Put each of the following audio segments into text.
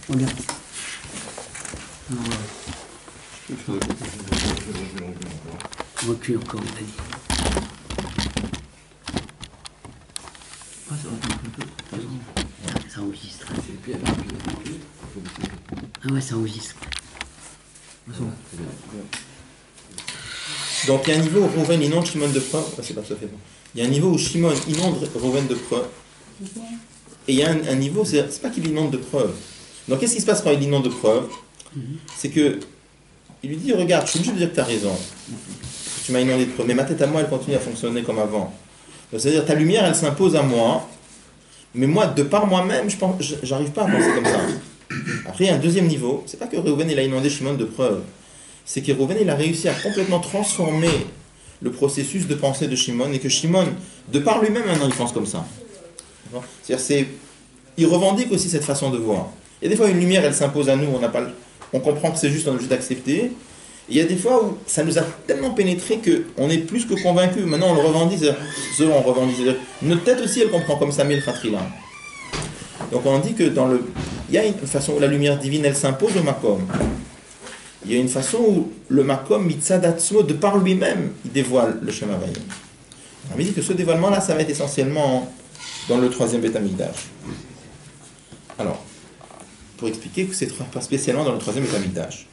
Regarde. Alors, recule encore, il a dit. Ah, ça va un peu. Ça enregistre. Ah ouais, ça enregistre. Donc il y a un niveau où Rouven inonde Shimon de preuves. C'est pas tout à fait bon. Il y a un niveau où Shimon inonde Rouven de preuves. Et il y a un niveau, c'est pas qu'il inonde de preuves. Donc qu'est-ce qui se passe quand il inonde de preuves? C'est que il lui dit regarde, je suis obligé de dire que tu as raison. Tu m'as inondé de preuves, mais ma tête à moi elle continue à fonctionner comme avant. C'est-à-dire ta lumière elle s'impose à moi, mais moi de par moi-même j'arrive pas à penser comme ça. Après il y a un deuxième niveau, c'est pas que Rouven il a inondé Shimon de preuves. C'est que Rouven il a réussi à complètement transformer le processus de pensée de Shimon et que Shimon, de par lui-même maintenant, il pense comme ça. C'est-à-dire, il revendique aussi cette façon de voir. Il y a des fois une lumière, elle s'impose à nous, on comprend que c'est juste, on est obligé d'accepter. Et il y a des fois où ça nous a tellement pénétré qu'on est plus que convaincu. Maintenant, on le revendique, on revendique. Notre tête aussi, elle comprend comme ça, mais le khatrila. Donc on dit que il y a une façon où la lumière divine, elle s'impose au makom. Il y a une façon où le makom mitzadatzmo, de par lui-même, il dévoile le Shem Havayim. On dit que ce dévoilement-là, ça va être essentiellement dans le troisième Beth Amikdash. Alors, pour expliquer que c'est pas spécialement dans le troisième Beth Amikdash.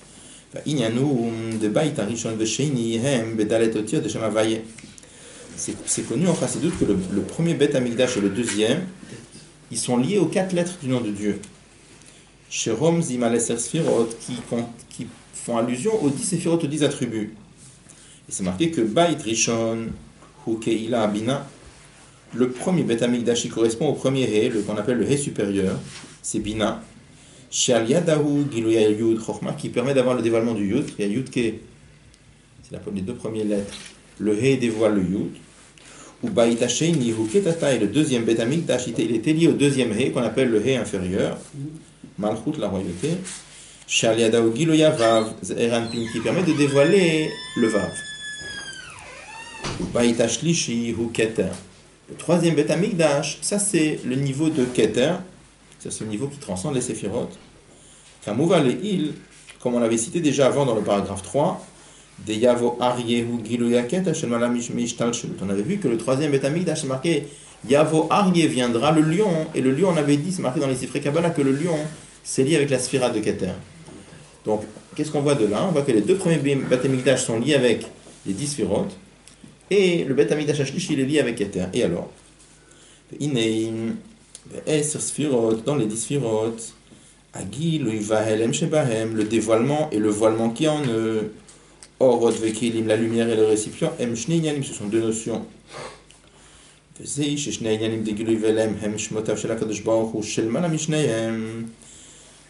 C'est connu en Chassidut que le premier Beth Amikdash et le deuxième, ils sont liés aux 4 lettres du nom de Dieu. Sherom Zimaleser Sfirot, qui font allusion aux 10 séphirot, aux 10 attributs. Et c'est marqué que Bait Rishon Hu Keila Abina, le premier Beth Amikdash, correspond au premier He, qu'on appelle le He supérieur, c'est Bina. Sheal Yadahu Giluya Yud Chochma, qui permet d'avoir le dévoilement du Yud. Il y a Yud Ke, c'est les 2 premières lettres. Le He dévoile le Yud. Ou Bait Hasheni Hu Ketata, et le deuxième Beth Amikdash, il était lié au deuxième He, qu'on appelle le He inférieur. Malchut, la royauté. Sheal Yadahu Giluya Vav, Zeranpin, qui permet de dévoiler le Vav. Ou Bait Hashlishi Hu Keter. Le troisième Beth Amikdash, ça c'est le niveau de Keter, c'est le niveau qui transcende les séphirot. Kamouva le il, comme on l'avait cité déjà avant dans le paragraphe 3, de Yavo Aryehu Giluya Keter Shel Malamish Mishtal Shelut. On avait vu que le troisième Beth Amikdash, c'est marqué Yavo Aryeh, viendra le lion, et le lion, on avait dit, c'est marqué dans les Sifrei Kabbalah que le lion, c'est lié avec la sphira de Keter. Donc, qu'est-ce qu'on voit de là? On voit que les 2 premiers Beth Amikdash sont liés avec les 10 sphirot. Et le Beth Amikdash Hashlish, il est lié avec Keter. Et alors? Dans les 10 sphirot, Agi, le Ivahelem Shebahem, le dévoilement et le voilement qui est en eux, Orot Vekilim, la lumière et le récipient, Em Shnei Inyanim, ce sont 2 notions. Vezei, Shnei Inyanim de Gilu Velem, Hem Shmotav Shel HaKadosh Baruch Hu, Shel Malam Shnehem.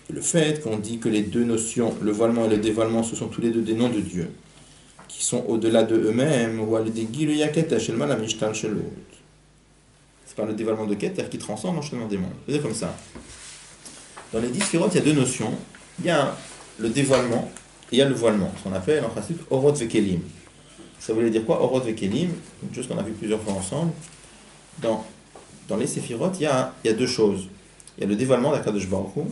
Le fait qu'on dit que les 2 notions, le voilement et le dévoilement, ce sont tous les 2 des noms de Dieu, qui sont au-delà de eux-mêmes, ou c'est par le dévoilement de Keter qui transcende l'enchaînement des mondes. C'est comme ça. Dans les 10 sphirotes, il y a 2 notions. Il y a le dévoilement et il y a le voilement, ce qu'on appelle en principe Orot Vekelim. Ça voulait dire quoi, Orot Vekelim? Une chose qu'on a vu plusieurs fois ensemble. Dans les séphirotes, il y a 2 choses. Il y a le dévoilement d'Akadosh Baruch Hu, et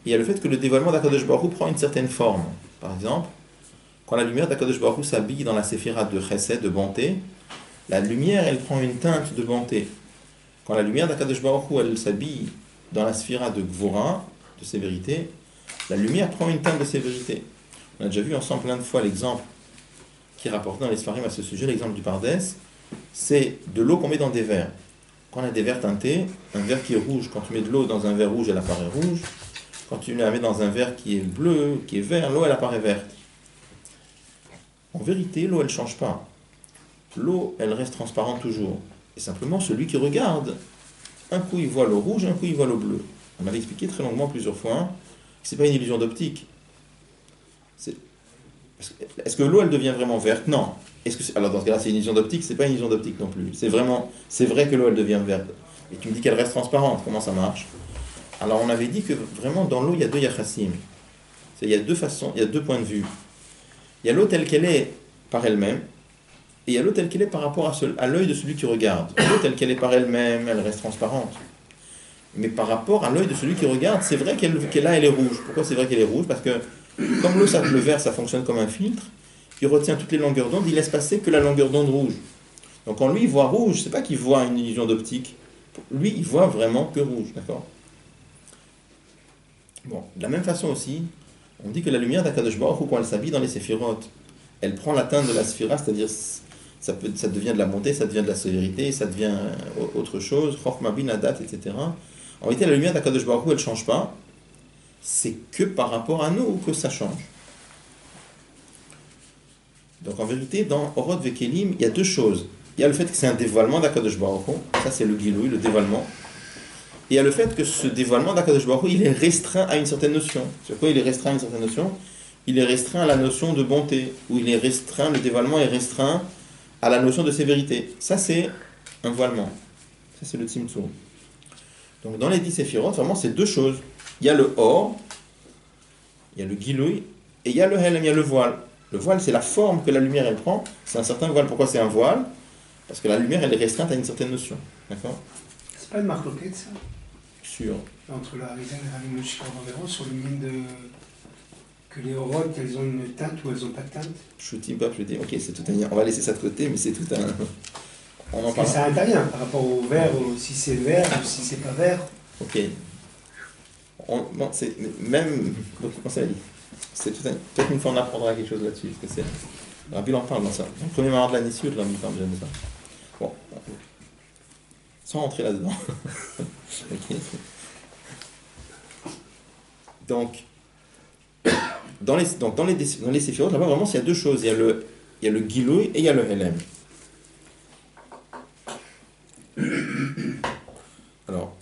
il y a le fait que le dévoilement d'Akadosh Baruch Hu prend une certaine forme. Par exemple, quand la lumière d'Akadosh Baruch Hu s'habille dans la séphira de chesed, de bonté, la lumière, elle prend une teinte de bonté. Quand la lumière d'Akadosh Baruch Hu, elle s'habille dans la séphira de gvura, de sévérité, la lumière prend une teinte de sévérité. On a déjà vu ensemble plein de fois l'exemple qui est rapporté dans les Sfarim à ce sujet, l'exemple du Pardes, c'est de l'eau qu'on met dans des verres. Quand on a des verres teintés, un verre qui est rouge, quand tu mets de l'eau dans un verre rouge, elle apparaît rouge. Quand tu la mets dans un verre qui est bleu, qui est vert, l'eau, elle apparaît verte. En vérité, l'eau, elle ne change pas. L'eau, elle reste transparente toujours. Et simplement, celui qui regarde, un coup, il voit l'eau rouge, un coup, il voit l'eau bleue. On avait expliqué très longuement plusieurs fois que ce n'est pas une illusion d'optique. Est-ce que l'eau, elle devient vraiment verte? Non. Alors, dans ce cas-là, c'est une illusion d'optique? Ce n'est pas une illusion d'optique non plus. C'est vrai que l'eau, elle devient verte. Et tu me dis qu'elle reste transparente. Comment ça marche? Alors, on avait dit que vraiment, dans l'eau, il y a 2 yachassim. Il y a 2 façons, il y a 2 points de vue. Il y a l'eau telle qu'elle est par elle-même, et il y a l'eau telle qu'elle est par rapport à l'œil de celui qui regarde. L'eau telle qu'elle est par elle-même, elle reste transparente. Mais par rapport à l'œil de celui qui regarde, c'est vrai qu'elle là, elle est rouge. Pourquoi c'est vrai qu'elle est rouge? Parce que comme le verre, ça fonctionne comme un filtre, il retient toutes les longueurs d'onde, il laisse passer que la longueur d'onde rouge. Donc quand lui, il voit rouge, c'est pas qu'il voit une illusion d'optique. Lui, il voit vraiment que rouge, d'accord? Bon, de la même façon aussi, on dit que la lumière d'Akadosh Baruch Hu, quand elle s'habille dans les séphirotes, elle prend la teinte de la sphira, c'est-à-dire ça devient de la bonté, ça devient de la sévérité, ça devient autre chose, Chochma bin Adat, etc. En réalité, la lumière d'Akadosh Baruch Hu, elle ne change pas, c'est que par rapport à nous que ça change. Donc en vérité, dans Orod Vekelim, il y a deux choses. Il y a le fait que c'est un dévoilement d'Akadosh Baruch Hu, ça c'est le Giloui, le dévoilement. Et il y a le fait que ce dévoilement d'Akadosh Baruch Hu, il est restreint à une certaine notion. Sur quoi il est restreint à une certaine notion? Il est restreint à la notion de bonté, ou il est restreint, le dévoilement est restreint à la notion de sévérité. Ça c'est un voilement. Ça c'est le Tzimtzum. Donc dans les 10 séphirotes, vraiment c'est deux choses. Il y a le Or, il y a le Giloui, et il y a le Helem, il y a le voile. Le voile, c'est la forme que la lumière elle prend. C'est un certain voile. Pourquoi c'est un voile? Parce que la lumière elle est restreinte à une certaine notion. D'accord? C'est pas une marque loquette ça? Sur. Entre la Harizal et la Ravine Moshikor sur le mine de. Que les orodes, elles ont une teinte ou elles n'ont pas de teinte? Shooting, pas shooting. Ok, c'est tout un. On va laisser ça de côté, mais c'est tout un. On en parle. Ça intervient par rapport au vert, si c'est vert ou si c'est pas vert. Ok. Bon, c'est même. Donc, comment ça dit? C'est tout un. Peut-être une fois on apprendra quelque chose là-dessus. Parce que c'est. Rabbi en parle dans ça. Le premier marre de la Nissu, Rabbi parle déjà de ça. Bon. Sans rentrer là-dedans. Ok. Donc, dans les séphirotes, là-bas, vraiment, il y a deux choses. Il y a le Giloui et il y a le Helem. Alors.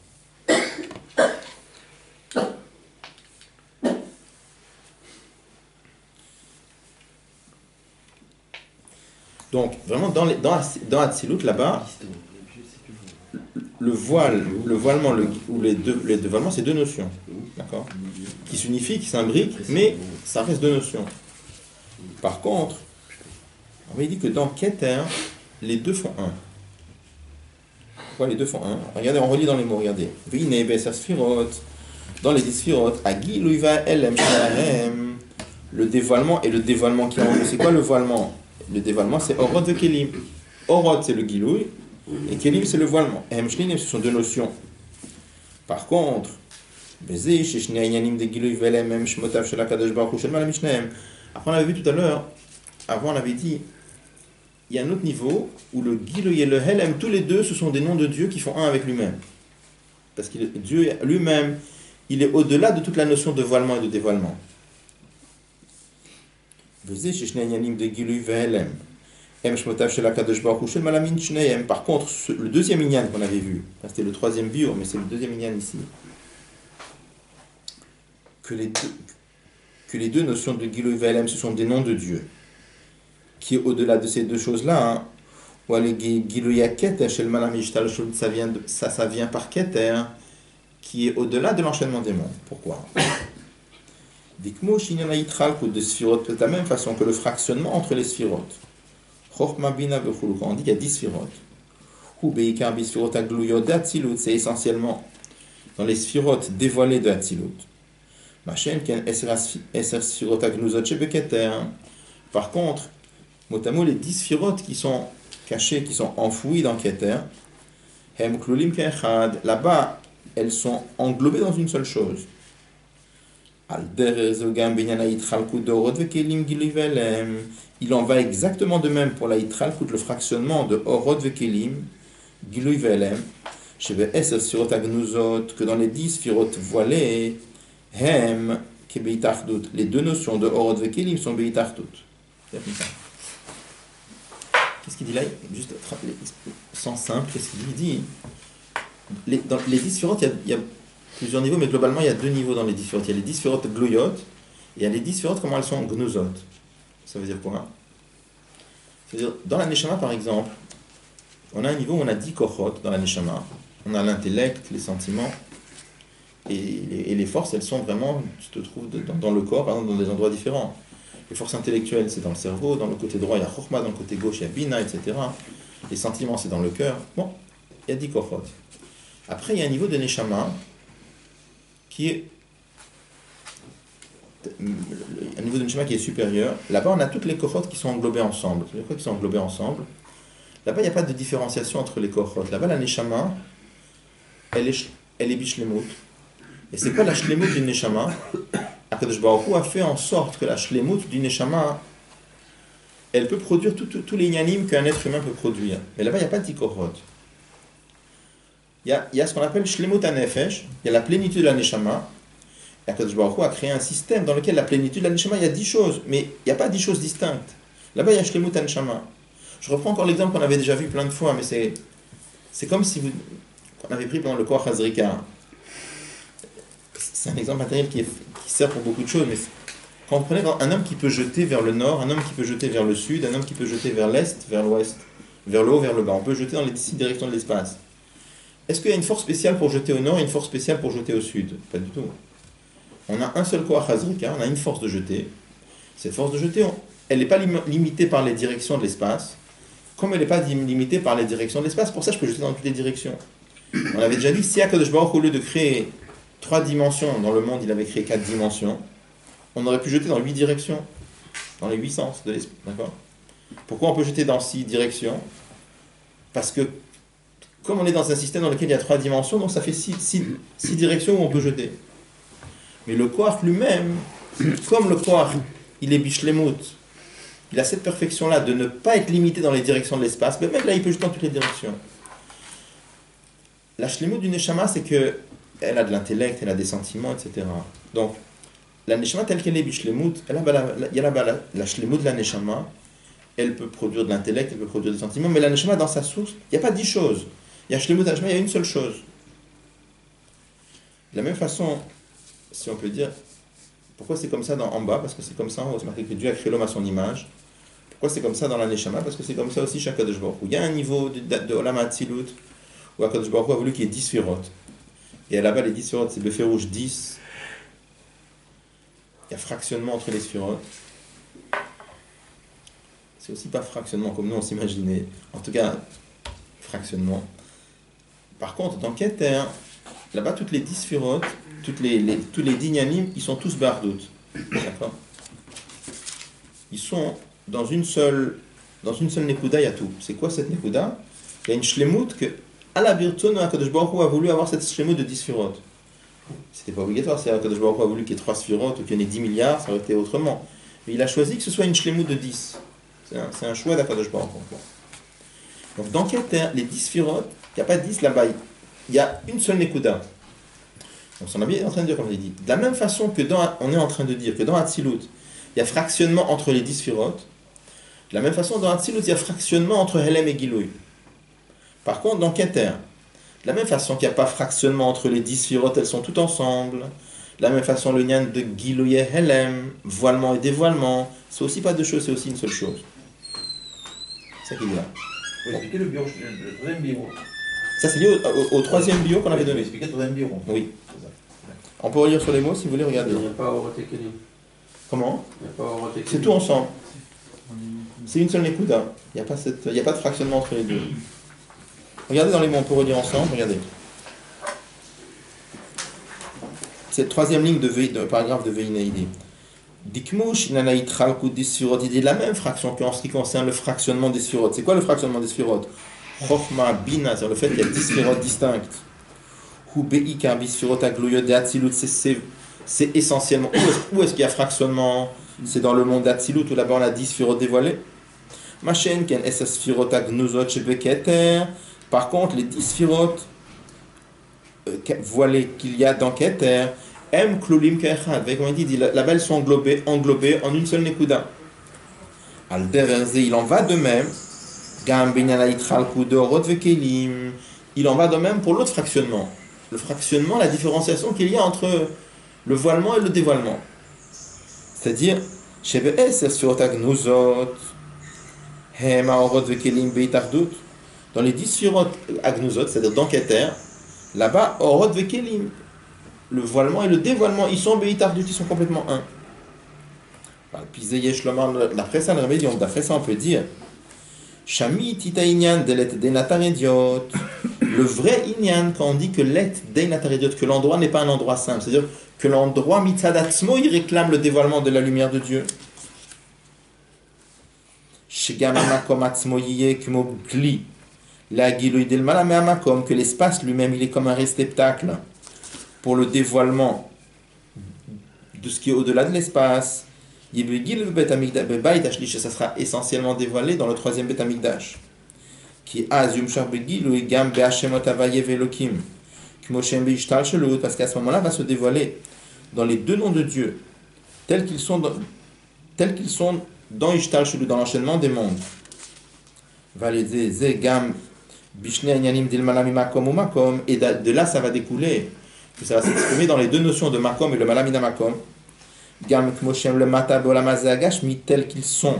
Donc, vraiment, dans Hatzilut, là-bas, le voilement ou les deux voilements, c'est deux notions. D'accord? Qui s'unifient, qui s'imbriquent, mais ça reste deux notions. Par contre, on va dire que dans Keter, les deux font un. Pourquoi les deux font un? Regardez, on relit dans les mots, regardez. Dans les 10 sphirotes, le dévoilement et le dévoilement qui est en jeu. C'est quoi le voilement? Le dévoilement, c'est Orod de Kelim. Orod, c'est le Giloui, et Kelim, c'est le voilement. Et Hemshlinim, ce sont deux notions. Par contre, après, on avait vu tout à l'heure, avant on avait dit, il y a un autre niveau où le Giloui et le Helem, tous les deux, ce sont des noms de Dieu qui font un avec lui-même. Parce que Dieu lui-même, il est au-delà de toute la notion de voilement et de dévoilement. Par contre, le deuxième inyan qu'on avait vu, c'était le troisième biur, mais c'est le deuxième inyan ici, que les deux notions de Giloui et Helem, ce sont des noms de Dieu, qui est au-delà de ces deux choses-là, ou le Giloui Keter, ça vient par Keter, qui est au-delà de l'enchaînement des mondes. Pourquoi? De la même façon que le fractionnement entre les sphirotes. On dit qu'il y a 10 sphirotes. C'est essentiellement dans les sphirotes dévoilées de Hatzilut. Par contre, notamment les 10 sphirotes qui sont cachées, qui sont enfouies dans Keter, là-bas, elles sont englobées dans une seule chose. Il en va exactement de même pour la Yitralkut, le fractionnement de Orod Vekelim, Giloui Velem, que dans les 10 sphirotes voilées, Hem, les deux notions de Orod Vekelim sont Beitartut. Qu'est-ce qu'il dit là? Juste sans simple, qu'est-ce qu'il dit? Dans les 10 sphirotes, il y a plusieurs niveaux, mais globalement, il y a deux niveaux dans les 10 sphirotes. Il y a les 10 sphirotes glouyot, et il y a les 10 sphirotes, comment elles sont gnuzot. Ça veut dire quoi? C'est-à-dire, dans la Neshama, par exemple, on a un niveau où on a 10 kochot dans la Neshama. On a l'intellect, les sentiments, et les forces, elles sont vraiment, tu te trouves dans le corps, par exemple, dans des endroits différents. Les forces intellectuelles, c'est dans le cerveau, dans le côté droit, il y a Chokhmah, dans le côté gauche, il y a Bina, etc. Les sentiments, c'est dans le cœur. Bon, il y a 10 kochot. Après, il y a un niveau de Neshama qui est un niveau de Neshama qui est supérieur. Là-bas, on a toutes les kohot qui sont englobées ensemble. Les kohot qui sont englobées ensemble. Là-bas, il n'y a pas de différenciation entre les kohot. Là-bas, la Neshama, elle est bishlemut. Et c'est quoi la shlemut du Neshama? Akadosh Baruch Hu a fait en sorte que la shlemut du Neshama, elle peut produire tous les inyanim qu'un être humain peut produire. Mais là-bas, il n'y a pas de tikohot. Il y a ce qu'on appelle shlemut hanefesh, il y a la plénitude de la Neshama. Et Akadosh Baruch Hu a créé un système dans lequel la plénitude de la Neshama, il y a 10 choses, mais il n'y a pas 10 choses distinctes. Là-bas, il y a shlemut haneshama. Je reprends encore l'exemple qu'on avait déjà vu plein de fois, mais c'est comme si on avait pris pendant le Koach Hazrika. C'est un exemple matériel qui sert pour beaucoup de choses, mais quand on prenait un homme qui peut jeter vers le nord, un homme qui peut jeter vers le sud, un homme qui peut jeter vers l'est, vers l'ouest, vers le haut, vers le bas, on peut jeter dans les 6 directions de l'espace. Est-ce qu'il y a une force spéciale pour jeter au nord et une force spéciale pour jeter au sud? Pas du tout. On a un seul Koach Hazrika, on a une force de jeter. Cette force de jeter, elle n'est pas limitée par les directions de l'espace, comme elle n'est pas limitée par les directions de l'espace, pour ça je peux jeter dans toutes les directions. On avait déjà dit, si Akadosh Baruch Hu, au lieu de créer 3 dimensions dans le monde, il avait créé 4 dimensions, on aurait pu jeter dans 8 directions, dans les 8 sens de l'esprit. D'accord? Pourquoi on peut jeter dans 6 directions? Parce que, comme on est dans un système dans lequel il y a 3 dimensions, donc ça fait 6 directions où on peut jeter. Mais le Koach lui-même, comme le Koach, il est bishlemut, il a cette perfection-là de ne pas être limité dans les directions de l'espace, mais même là, il peut jeter dans toutes les directions. La shlemut du Neshama, c'est que elle a de l'intellect, elle a des sentiments, etc. Donc, la Neshama telle qu'elle est bishlemut, il y a là-bas la shlemut de la Neshama, elle peut produire de l'intellect, elle peut produire des sentiments, mais la Neshama, dans sa source, il n'y a pas 10 choses. Il y a shlemut de la Neshama, il y a une seule chose. De la même façon, si on peut dire, pourquoi c'est comme ça en bas? Parce que c'est comme ça en haut, c'est marqué que Dieu a créé l'homme à son image. Pourquoi c'est comme ça dans la Neshama? Parce que c'est comme ça aussi chez Akadosh Baruch Hu. Il y a un niveau de Olam Hatzilut où Akadosh Baruch Hu a voulu qu'il y ait 10 sphirot. Et là-bas, les 10 sphirot, c'est Beferouche 10. Il y a fractionnement entre les sphirot. C'est aussi pas fractionnement comme nous on s'imaginait. En tout cas, fractionnement. Par contre, dans Keter, là-bas, toutes les 10 sphirot, tous les 10 nyanim, ils sont tous bardout. D'accord? Ils sont dans une seule nekuda, il y a tout. C'est quoi cette nekuda? Il y a une shlemut que, à la Birton, Akadosh Baruch Hu a voulu avoir cette shlemut de 10 sphirot. C'était pas obligatoire, c'est Akadosh Baruch Hu a voulu qu'il y ait 3 sphirot ou qu'il y en ait 10 milliards, ça aurait été autrement. Mais il a choisi que ce soit une shlemut de 10. C'est un choix d'Akadosh Baruch Hu. Donc dans Keter, les 10 sphirot, il n'y a pas 10 là-bas, il y a une seule nekuda. Donc on est en train de dire, comme je l'ai dit, de la même façon que on est en train de dire que dans Hatzilut, il y a fractionnement entre les 10 sphirot, de la même façon dans Hatzilut, il y a fractionnement entre Helem et Gilouï. Par contre, dans Keter, de la même façon qu'il n'y a pas fractionnement entre les 10 sphirot, elles sont toutes ensemble. De la même façon, le nyan de Gilouï et Helem, voilement et dévoilement, c'est aussi pas deux choses, c'est aussi une seule chose. C'est ça qu'il dit là. Vous expliquez le troisième bio. Ça, c'est lié au troisième bio qu'on avait Vous donné. expliquez le troisième bio. Oui. On peut relire sur les mots si vous voulez regarder. Il n'y a pas Orotekelim. Comment? Il n'y a pas Orotekelim. C'est tout ensemble. C'est une seule nekuda. Il n'y a pas de fractionnement entre les deux. Regardez dans les mots, on peut relire ensemble. Regardez. Cette troisième ligne de paragraphe de Veinaïdi. Dikmush, Inanaït Chalkut des Sphirot. Il dit la même fraction qu'en ce qui concerne le fractionnement des Sphirot. C'est quoi le fractionnement des Sphirot? Chochma, Bina, c'est le fait qu'il y a 10 Sphirot distinctes. Hu Be'ikar Bisphirot Aglouyot de Hatzilut, c'est essentiellement. Où est-ce qu'il y a fractionnement? C'est dans le monde d'Hatzilut où là-bas on a 10 Sphirot dévoilées. Machen Ken Essa Sphirot Agnuzot Shebeketer. Par contre, les 10 Sphirot voilées qu'il y a dans Keter, M Klulim Kechad. Comme on dit, là-bas elles sont englobées en une seule Nekuda. Al Dererze, il en va de même. Gam Binyanait Chalku de Orot Vekelim. Il en va de même pour l'autre fractionnement. Le fractionnement, la différenciation qu'il y a entre le voilement et le dévoilement. C'est-à-dire, dans les 10 sphirot agnuzot, c'est-à-dire dans Keter, là-bas, Orot Vekelim, le voilement et le dévoilement, ils sont Beitardut, ils sont complètement un. D'après ça, on peut dire, Shami Titaïnian Delet Denatar Idiot. Le vrai inyan, quand on dit que l'et deinatarediot, que l'endroit n'est pas un endroit simple, c'est-à-dire que l'endroit mitzadatzmo, il réclame le dévoilement de la lumière de Dieu. Que l'espace lui-même, il est comme un réceptacle pour le dévoilement de ce qui est au-delà de l'espace. Ça sera essentiellement dévoilé dans le troisième Bet Amikdash. Qui parce qu'à ce moment-là va se dévoiler dans les deux noms de Dieu tels qu'ils sont dans Ishtal Shelu, dans l'enchaînement des mondes. Et de là ça va découler que ça va s'exprimer dans les deux notions de Makom et le Malamina Makom, tels qu'ils sont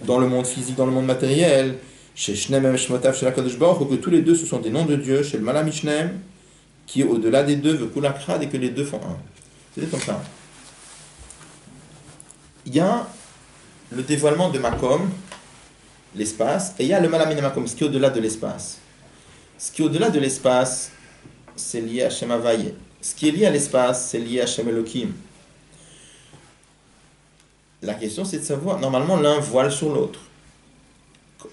dans le monde physique, dans le monde matériel, que tous les deux ce sont des noms de Dieu, chez le Malamishnem, qui est au-delà des deux, et que les deux font un. C'est comme ça. Il y a le dévoilement de Makom, l'espace, et il y a le Malamina Makom, ce qui est au-delà de l'espace. Ce qui est au-delà de l'espace, c'est lié à Shem Havaye. Ce qui est lié à l'espace, c'est lié à Shem Elohim. La question c'est de savoir, normalement l'un voile sur l'autre.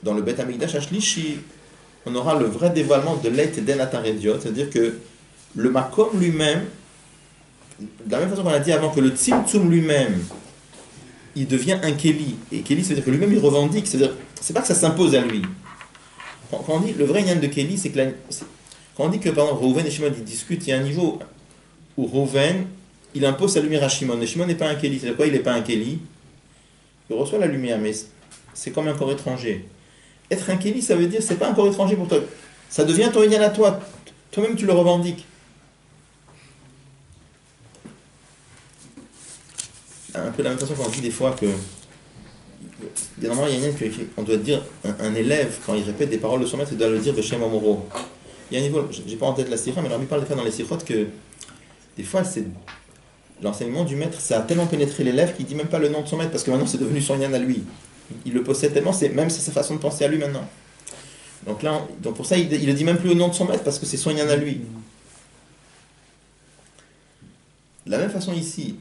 Dans le Bet Amikdash Ashlishi, on aura le vrai dévoilement de l'et denatarediot, c'est-à-dire que le Makom lui-même, de la même façon qu'on a dit avant que le Tzimtzum lui-même, il devient un Keli. Et Keli, c'est-à-dire que lui-même il revendique, c'est-à-dire, c'est pas que ça s'impose à lui. Quand on dit le vrai Inyan de Keli, c'est que quand on dit que par exemple Reuven et Shimon ils discutent, il y a un niveau où Reuven il impose sa lumière à Shimon. Et Shimon n'est pas un Keli. C'est-à-dire quoi? Il n'est pas un Keli. Il reçoit la lumière, mais c'est comme un corps étranger. Être un Keli, ça veut dire c'est pas un corps étranger pour toi. Ça devient ton Inyan à toi. Toi-même tu le revendiques. Un peu de la même façon qu'on dit des fois que normalement il y a un qu'on doit dire un élève quand il répète des paroles de son maître il doit le dire Beshem Amoro. Il y a un niveau, j'ai pas en tête la sira, mais il parle des fois dans les sirotes que des fois c'est l'enseignement du maître, ça a tellement pénétré l'élève qu'il dit même pas le nom de son maître parce que maintenant c'est devenu son yan à lui. Il le possède tellement, c'est sa façon de penser à lui maintenant. Donc là, donc pour ça il le dit même plus au nom de son maître parce que c'est son yan à lui. De la même façon ici,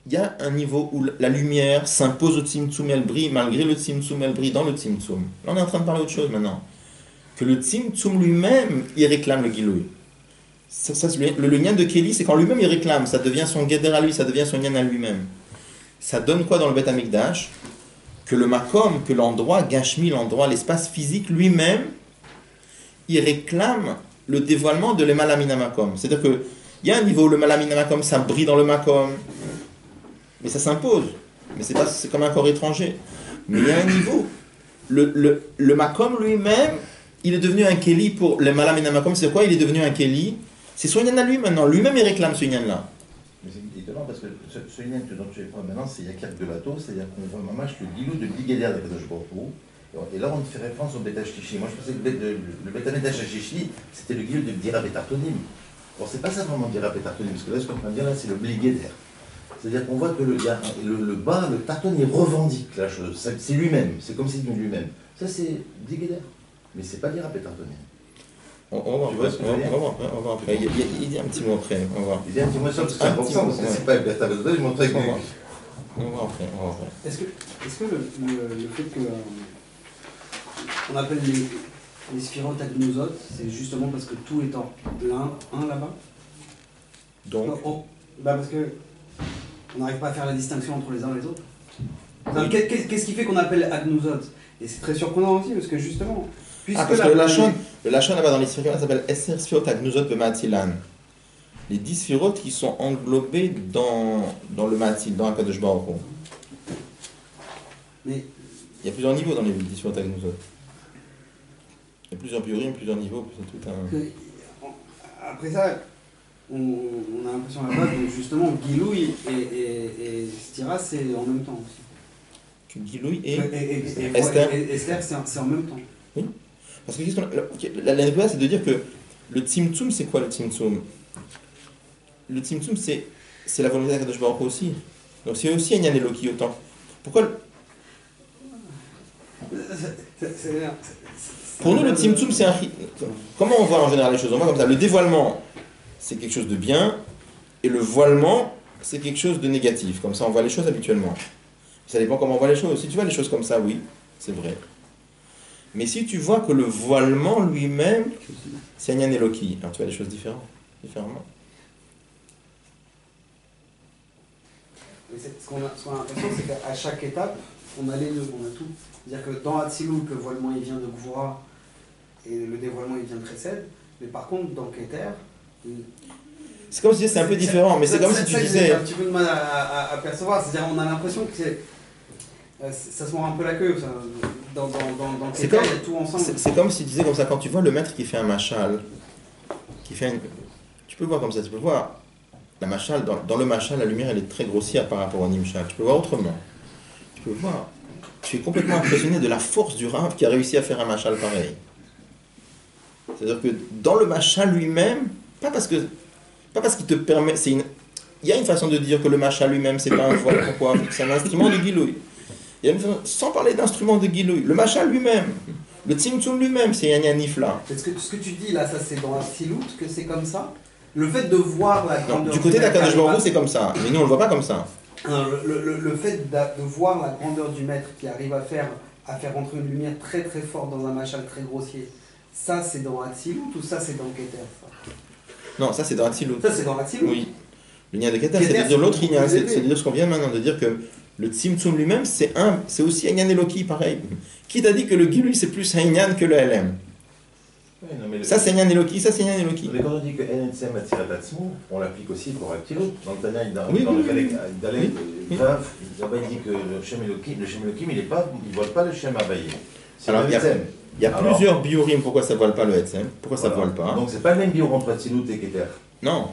il y a un niveau où la lumière s'impose au Tzimtzum et elle brille malgré le Tzimtzum et elle brille dans le Tzimtzum. Là on est en train de parler autre chose maintenant. Que le Tzimtzum lui-même, il réclame le Gilouï. Le Nyan de Keli, c'est quand lui-même il réclame, ça devient son Geder à lui, ça devient son Nyan à lui-même. Ça donne quoi dans le Bet Amikdash? Que le Makom, que l'endroit, Gashmi, l'endroit, l'espace physique lui-même, il réclame le dévoilement de l'Emalamina Makom. C'est-à-dire qu'il y a un niveau où le Malamina Makom, ça brille dans le Makom, mais ça s'impose. Mais c'est comme un corps étranger. Mais il y a un niveau. Le Makom lui-même, il est devenu un Keli pour le Malamina Makom. C'est quoi? Il est devenu un Keli. C'est son Inyan à lui maintenant. Lui-même, il réclame ce Inyan-là. Mais c'est étonnant parce que ce Inyan dont tu parles maintenant, c'est Yakir de Lato, c'est-à-dire qu'on voit Mamash le Gilou de Bigéder de Kadosh Baruch Hu. Et là, on fait référence au Betash Tishi. Moi, je pensais que le Betash Tishi, c'était le Gilou de Dira Betartonim. Or, c'est pas ça vraiment Dira Betartonim, parce que là, ce qu'on peut dire là, c'est le Bligéder. C'est-à-dire qu'on voit que le bas, le Tarton, il revendique la chose. C'est lui-même, c'est comme s'il dit lui-même. Ça, c'est Bligéder. Mais c'est pas Dira Betartonim. On va voir après. Il dit un petit mot après. On va voir. Il dit un petit mot sur c'est important, parce que c'est pas Beta Betartonim, je montrais que. On va voir après. Est-ce que le fait que on appelle les sphirotes Agnozot, c'est justement parce que tout est en un là-bas? Donc parce que on n'arrive pas à faire la distinction entre les uns et les autres. Qu'est-ce qui fait qu'on appelle Agnozot? Et c'est très surprenant aussi, parce que justement... parce que le Lachon là-bas dans les sphirotes, ça s'appelle Esser Sphirot Agnozot B'Matilan. Les 10 sphirotes qui sont englobées dans le Matil, dans Akadosh Baruch Hu. Mais il y a plusieurs niveaux dans les 10 sphirotes Agnozot. Il y a plusieurs biurim, plusieurs niveaux, c'est tout un... Après ça, on a l'impression là-bas que justement Gilouï et Stira c'est en même temps aussi. Que Gilouï et Esther, c'est en même temps. Oui. Parce que la nouvelle c'est de dire que le Tzimtzum, c'est quoi le Tzimtzum? Le Tzimtzum, c'est la volonté d'Akadosh Baruch Hu aussi. Donc c'est aussi un Inyan Eloki autant. Pourquoi Pour nous, le Tzimtzum, c'est un... Comment on voit en général les choses? On voit comme ça. Le dévoilement, c'est quelque chose de bien, et le voilement, c'est quelque chose de négatif. Comme ça, on voit les choses habituellement. Ça dépend comment on voit les choses. Si tu vois les choses comme ça, oui, c'est vrai. Mais si tu vois que le voilement lui-même, c'est un Eloki, alors tu vois les choses différemment. Mais ce qu'on a l'impression, c'est qu'à chaque étape, on a les deux, on a tout. C'est-à-dire que dans Hatzilut, le voilement il vient de Gvura et le dévoilement il vient de Chesed. Mais par contre, dans Keter, c'est comme si c'est un peu différent, mais c'est comme si tu disais. J'ai un petit peu de mal à percevoir. C'est-à-dire on a l'impression que ça se mord un peu la queue. Ça. Dans Keter, il y a tout ensemble. C'est comme si tu disais comme ça, quand tu vois le maître qui fait un machal, tu peux voir comme ça, tu peux voir la machal, dans le machal, la lumière elle est très grossière par rapport au nimshal. Tu peux voir autrement. Tu peux voir. Tu es complètement impressionné de la force du Rav qui a réussi à faire un machal pareil. C'est-à-dire que dans le machal lui-même, pas parce qu'il te permet... Il y a une façon de dire que le machal lui-même, c'est pas un voile, pourquoi? C'est un instrument de gilouï. Sans parler d'instrument de gilouï, le machal lui-même, le tzimtzum lui-même, c'est un yanif là. Ce que tu dis là, ça c'est dans Hatzilut que c'est comme ça? Le fait de voir la grandeur... Du côté d'Akadosh Baruch Hu, c'est comme ça, mais nous on le voit pas comme ça. Le fait de voir la grandeur du maître qui arrive à faire rentrer une lumière très très forte dans un machal très grossier, ça c'est dans Hatzilut ou ça c'est dans Keter? Non, ça c'est dans Hatzilut. Ça c'est dans Hatzilut. Oui. Le lien de Keter, c'est de dire l'autre lien, c'est de dire ce qu'on vient maintenant de dire que le tzimtzum lui-même, c'est aussi un Inyan Eloki, pareil. Qui t'a dit que le Gilui c'est plus un Inyan que le LM? Ça c'est Inyan Eloki, ça c'est Inyan Eloki. Mais quand on dit que NNCM Atzirat Atzmo, on l'applique aussi pour Hatzilut. Dans le Tanya, dans le Khalek Dalet, il dit que le Shem Elokim, il ne vole pas le Shem Abaye. C'est le Hetzem. Il y a plusieurs biorim, pourquoi ça ne voile pas le Hetzem? Pourquoi ça ne voile pas? Donc c'est pas le même bio entre Hatzilut et Keter. Non,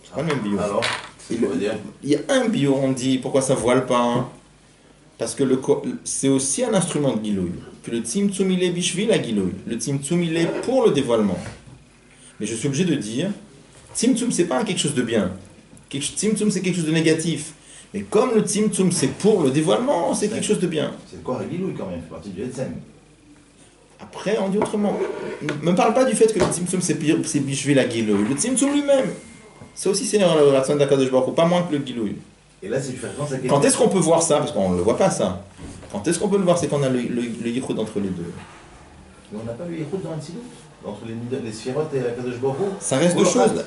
c'est pas le même bio. Alors, il y a un bio, on dit, pourquoi ça ne voile pas? Parce que c'est aussi un instrument de Gilouï. Que le Tzimtzum il est bishvi la Gilouï. Le Tzimtzum il est pour le dévoilement. Mais je suis obligé de dire, Tzimtzum c'est pas quelque chose de bien. Tzimtzum c'est quelque chose de négatif. Mais comme le Tzimtzum c'est pour le dévoilement, c'est quelque chose de bien. C'est quoi la Gilouï quand même, c'est partie du Hetzem. Après, on dit autrement. Ne me parle pas du fait que le Tzimtzum c'est bishvi la Gilouï. Le Tzimtzum lui-même, c'est aussi Seigneur la Ratzon d'Akadosh Baruch Hu, pas moins que le Gilouï. Et là, c'est du faire penser à Quand est-ce qu'on peut voir ça? Parce qu'on ne le voit pas ça. Quand est-ce qu'on peut le voir? C'est qu'on a le yichud entre les deux. Mais on n'a pas le yichud dans Hatzilut, entre les Sphirot et Akadosh Baruch Hu. Ça reste deux choses.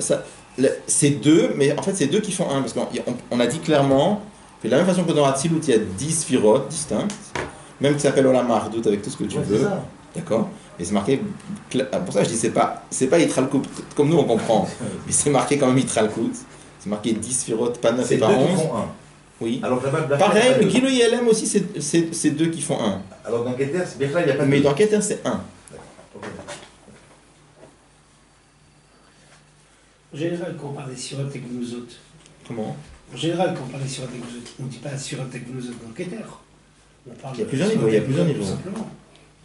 C'est deux, mais en fait c'est deux qui font un. Parce qu'on a dit clairement que de la même façon que dans Hatzilut, il y a 10 Sphirot distinctes, même qui s'appellent Olam Ardout avec tout ce que tu veux. D'accord? Mais c'est marqué. Pour ça je dis c'est pas Yitralkut comme nous on comprend. Mais c'est marqué quand même Yitralkut. C'est marqué 10 Sphirot, pas 9 et pas 11. Oui. Alors, pareil, le Gilouï LM aussi, c'est deux qui font un. Alors dans Keter, c'est bien là, il n'y a pas de... Mais dans Keter, c'est un. En général, quand on parle des Sirot et Gnuzot, Comment? En général, quand on parle des Sirot et Gnuzot, on ne dit pas Sirot et Gnuzot dans Keter. Il y a plusieurs niveaux, Simplement.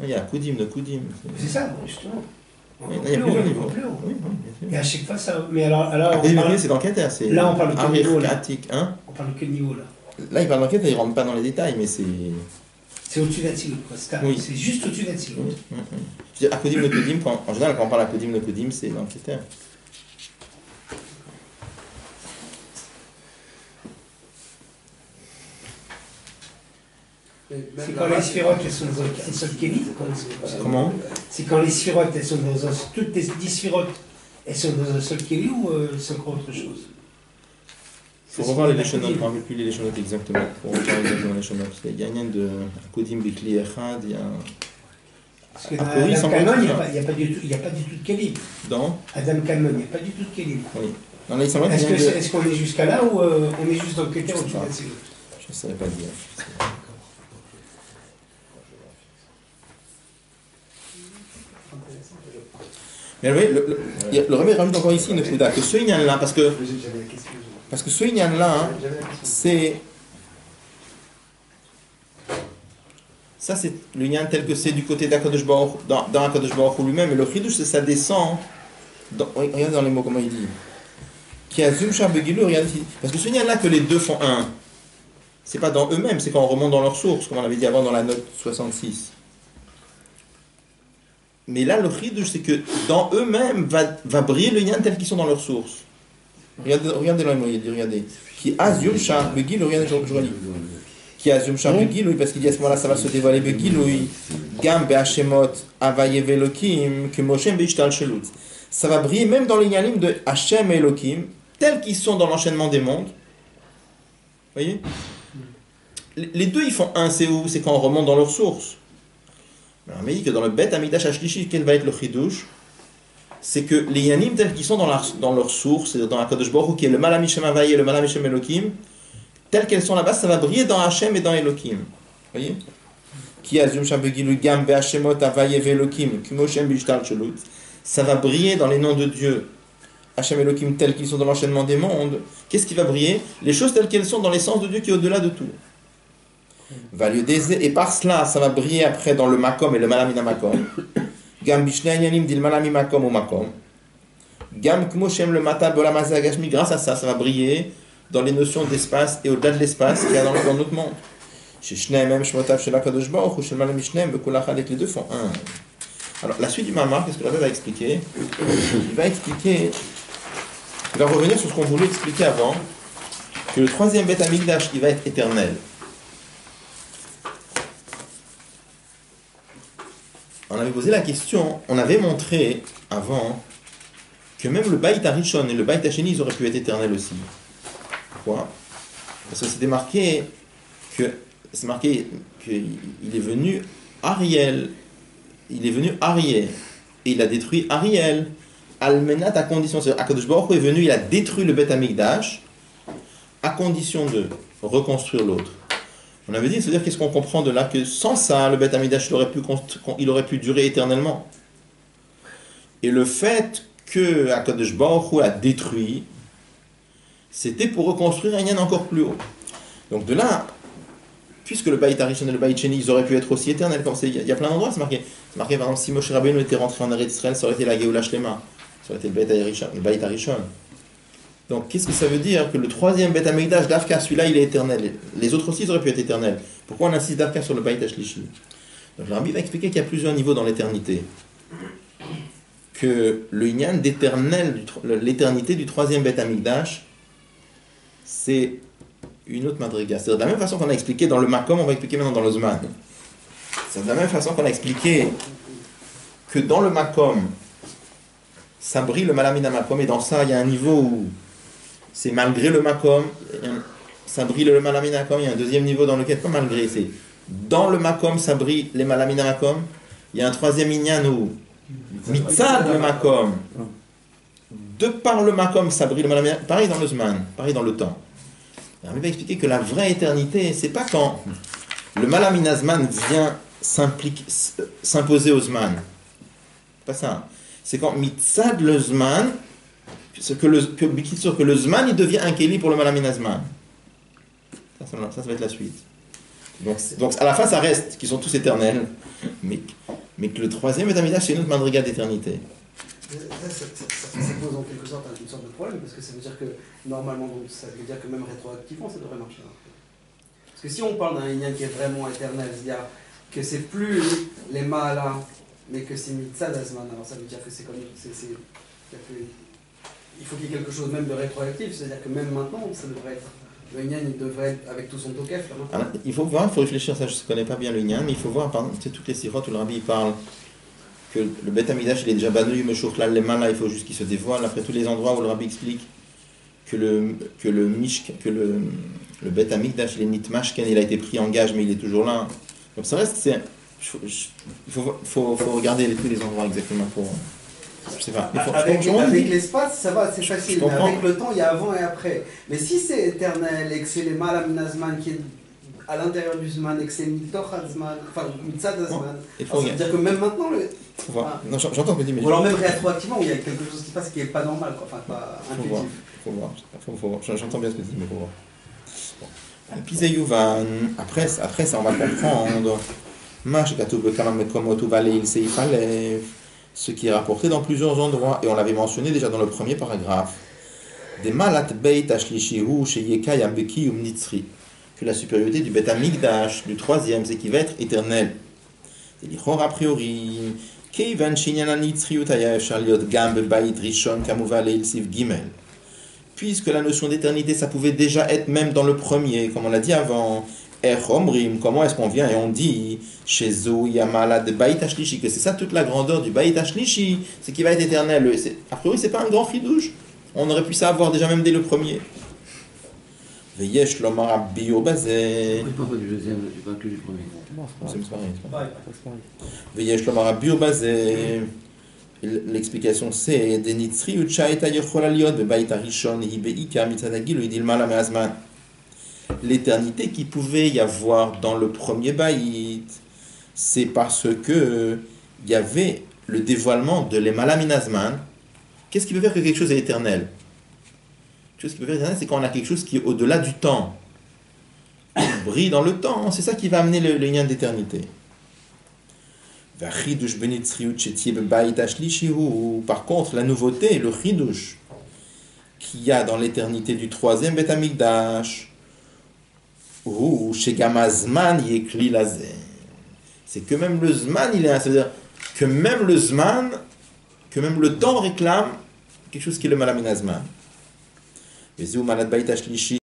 Il y a Koudim de Koudim. C'est ça, justement. Il y a plusieurs niveaux. Oui, et à chaque fois, ça. Mais alors c'est dans Keter, c'est. Là, on parle de quel niveau là? Hein? On parle de quel niveau là? Là, il parle dans Keter, il ne rentre pas dans les détails, mais c'est. C'est au-dessus d'Hatzilut, quoi. C'est juste au-dessus d'Hatzilut. Je veux dire, à Koudim de Koudim, en général, quand on parle à Koudim de Koudim, c'est dans Keter. C'est quand les sphirotes elles sont dans un seul kéli. Comment? C'est quand les sphirotes elles sont dans un. Toutes les 10 sphirotes elles sont dans un seul kéli ou c'est encore autre chose? Il faut revoir les léchonotes, je ne me rappelle plus les léchonotes exactement. Pour revoir exactement les léchonotes. Il y a un lien de Kodim Bikli Echad, il y a. Parce que dans Adam Kanon, il n'y a pas du tout de kéli. Dans Adam Kanon, il n'y a pas du tout de kéli. Oui. Non, là, il semblerait Est-ce qu'on est jusqu'à là ou on est juste dans le Keter au-dessus de Hatzilut? Je ne saurais pas dire. Mais oui, le Rebbe rajoute encore ici une Kouda, que ce Inyan-là, parce que ce Inyan-là, c'est. Ça, c'est le Inyan tel que c'est du côté d'Akadosh Baruch Hu, dans Akadosh Baruch Hu lui-même, et le Chidush, c'est ça descend. Regarde dans les mots comment il dit. Qui a Zum Shar Begilou, regarde ici. Parce que ce Inyan-là, que les deux font un, c'est pas dans eux-mêmes, c'est quand on remonte dans leur source, comme on avait dit avant dans la note 66. Mais là, le chidouche, c'est que dans eux-mêmes va briller le yin tel qu'ils sont dans leur source. Regardez là, il dit, regardez. Qui azyum shar begil, regardez, je relis. Qui azyum shar begil, parce qu'il dit à ce moment-là, ça va se dévoiler begil, gam be'ashemot avayev Elokim, que Moshem be'ishtal shelut. Ça va briller même dans les yanim de Hashem et Elokim, tels qu'ils sont dans l'enchaînement des mondes. Vous voyez? Les deux, ils font un, c'est où? C'est quand on remonte dans leur source. Alors, on dit que dans le Bet Amidash Ashlishi, quel va être le chidouche? C'est que les yanim tels qu'ils sont dans leur source, c'est-à-dire dans la Kadosh Baruch Hu, qui est le Malam Hashem Havaye et le Malam Hashem Elokim, telles qu'elles sont là-bas, ça va briller dans Hashem et dans Elokim. Vous voyez? Qui azum shabegilu gam be'ashemot Havaye ve'Elokim, kumoshem bishtal shelut. Ça va briller dans les noms de Dieu. Hashem Elokim tels qu'ils sont dans l'enchaînement des mondes. Qu'est-ce qui va briller? Les choses telles qu'elles sont dans l'essence de Dieu qui est au-delà de tout. Et par cela, ça va briller après dans le Makom et le Malamina Makom. Gam bishne yanim dil malami makom au makom. Gam kmoshem le mata bolamazé agashmi. Grâce à ça, ça va briller dans les notions d'espace et au-delà de l'espace qu'il y a dans notre monde. Chez Shneem même shmotav shel Hakadosh Baruch Hu shel malami shneem bekulachad, les deux font un. Alors la suite du Mamar, qu'est-ce que le Rabbi va expliquer? Il va revenir sur ce qu'on voulait expliquer avant, que le troisième Beth Amikdash, il va être éternel. On avait posé la question, on avait montré avant que même le Baït Harishon et le Baït Hasheni, ils auraient pu être éternels aussi. Pourquoi? Parce que c'était marqué qu'il est venu Ariel, et il a détruit Ariel. Almenat à condition, c'est-à-dire Akadosh Baruch Hu est venu, il a détruit le Beth Amikdash à condition de reconstruire l'autre. On avait dit, c'est-à-dire qu'est-ce qu'on comprend de là? Que sans ça, le Beth Amikdash il aurait pu durer éternellement. Et le fait que Akadosh Baruch Hu a détruit, c'était pour reconstruire un yen encore plus haut. Donc de là, puisque le Baït Harishon et le Baït Sheni, ils auraient pu être aussi éternels, il y a plein d'endroits, c'est marqué. C'est marqué par exemple, si Moshe Rabbeinu était rentré en Eretz Israël, ça aurait été la Géoula Shlema, ça aurait été le Baït Harishon. Donc, qu'est-ce que ça veut dire? Que le troisième Beth Amikdash d'Afka, celui-là, il est éternel. Les autres aussi, ils auraient pu être éternels. Pourquoi on insiste d'Afka sur le Baït Hashlishi? Donc, le Rabbi va expliquer qu'il y a plusieurs niveaux dans l'éternité. Que le Inyan d'éternel, l'éternité du troisième Beth Amikdash, c'est une autre madriga. C'est de la même façon qu'on a expliqué dans le Makom, on va expliquer maintenant dans le Zman. C'est de la même façon qu'on a expliqué que dans le Makom, ça brille le Malamina Makom, et dans ça, il y a un niveau où c'est malgré le Makom, ça brille le Malamina Makom. Il y a un deuxième niveau dans lequel, pas malgré, c'est dans le Makom, ça brille les Malamina Makom. Il y a un troisième Inyan où Mitzad le Makom, de par le Makom, ça brille le Malamina. Pareil dans le Zman, pareil dans le temps. Alors, il va expliquer que la vraie éternité, c'est pas quand le Malamina Zman vient s'imposer au Zman. Pas ça. C'est quand Mitzad le Zman, que le Zman il devient un Kéli pour le Malamina Zman. Ça va être la suite. Donc à la fin ça reste qu'ils sont tous éternels, mais que le troisième Betamidash c'est une autre madriga d'éternité. Ça pose en quelque sorte une sorte de problème, parce que ça veut dire que normalement, donc, ça veut dire que même rétroactivement ça devrait marcher. Parce que si on parle d'un Inyan qui est vraiment éternel, c'est-à-dire que c'est plus les Maala, mais que c'est Mitzad Azman, alors ça veut dire que c'est comme. Il faut qu'il y ait quelque chose même de rétroactif, c'est-à-dire que même maintenant, ça devrait être. Le Inyan, il devrait être avec tout son tokef là maintenant. Alors, il faut voir, il faut réfléchir, ça je ne connais pas bien le Inyan, mais il faut voir, par exemple, toutes les sirotes où le Rabbi parle que le Beth Amikdash il est déjà banu, Meshouchlal, les mains là, il faut juste qu'il se dévoile. Après tous les endroits où le Rabbi explique que le Beth Amikdash, il est Nitmashken, il a été pris en gage, mais il est toujours là. Donc ça reste, il faut regarder tous les endroits exactement pour. Je sais pas. Avec l'espace, ça va, c'est facile. Mais avec le temps, il y a avant et après. Mais si c'est éternel et que c'est les Malaminazman qui est à l'intérieur du Zman et que c'est Mitochazman, enfin Mitzadazman, ça veut dire que même maintenant. Non, j'entends ce que tu dis, mais. Ou alors même rétroactivement, où il y a quelque chose qui passe qui n'est pas normal, quoi. Enfin pas intuitif. Faut voir. J'entends bien ce que tu dis, mais faut voir. Bon. Piseyuvan, après ça, on va comprendre. Ce qui est rapporté dans plusieurs endroits, et on l'avait mentionné déjà dans le premier paragraphe, des malat beit ashlishihu sheyeka yambeki umnitzri, que la supériorité du Beth Amikdash, du troisième, c'est qu'il va être éternel. C'est l'Ichor a priori, כיוון שעניין הנצחיות היה אפשר להיות גם בבית ראשון כמובן ליל סיף ג' puisque la notion d'éternité ça pouvait déjà être même dans le premier comme on l'a dit avant comment est-ce qu'on vient et on dit chez Zou Yamala de Baït Ashlishi que c'est ça toute la grandeur du Baït Ashlishi, c'est qu'il va être éternel. A priori, c'est pas un grand chidouche. On aurait pu savoir déjà même dès le premier. Veyesh Lomar Abbiyo Bazé. Je parle pas du deuxième, je parle que du premier. C'est pareil. Veyesh Lomar Abbiyo Bazé. L'explication c'est Denitzri Uchaita Yocholaliot de Baït Arishon Hibeika Mitzadagil Idil Mala Meazman. L'éternité qui pouvait y avoir dans le premier baït, c'est parce que il y avait le dévoilement de l'Emala Minazman. Qu'est-ce qui peut faire que quelque chose est éternel? Quelque chose qui peut faire éternel, c'est quand on a quelque chose qui est au-delà du temps. Il brille dans le temps, c'est ça qui va amener le lien d'éternité. Par contre, la nouveauté, le chidush qu'il y a dans l'éternité du troisième Beth Amikdash, c'est que même le Zman, c'est-à-dire que même le Zman, que même le temps réclame quelque chose qui est le Malaminazman.